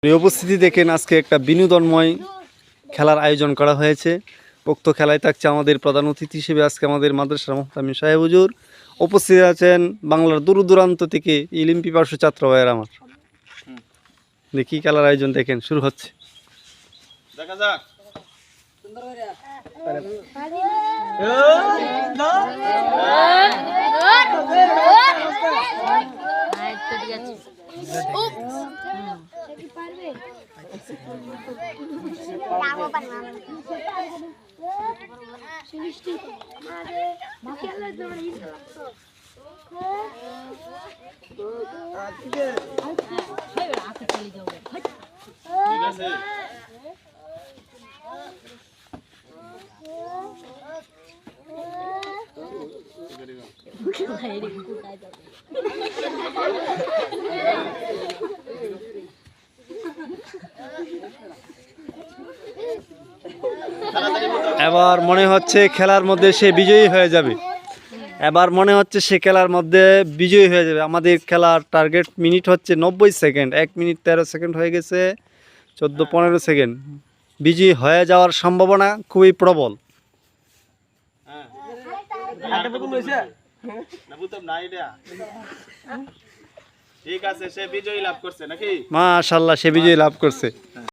এই উপস্থিতি দেখেন আজকে একটা বিনোদনময় খেলার আয়োজন করা হয়েছে। উক্ত খেলায় থাকছে আমাদের প্রধান অতিথি হিসেবে আজকে আমাদের মাদ্রাসার মুহতামিম সাহেব হুজুর। উপস্থিত আছেন বাংলার দূর দূরান্ত থেকে ইলিম পিপাসু ছাত্র ভাইয়ের আমার। দেখি খেলার আয়োজন দেখেন শুরু হচ্ছে। দেখা যাক। ঠিক আছে। এবার মনে হচ্ছে খেলার মধ্যে সে বিজয়ী হয়ে যাবে। আমাদের খেলার টার্গেট মিনিট হচ্ছে 90 সেকেন্ড। 1 মিনিট 13 সেকেন্ড হয়ে গেছে, 14-15 সেকেন্ড। বিজয়ী হয়ে যাওয়ার সম্ভাবনা খুবই প্রবল। ঠিক আছে, সে বিজয়ী লাভ করছে নাকি? মাশাআল্লাহ, সে বিজয়ী লাভ করছে।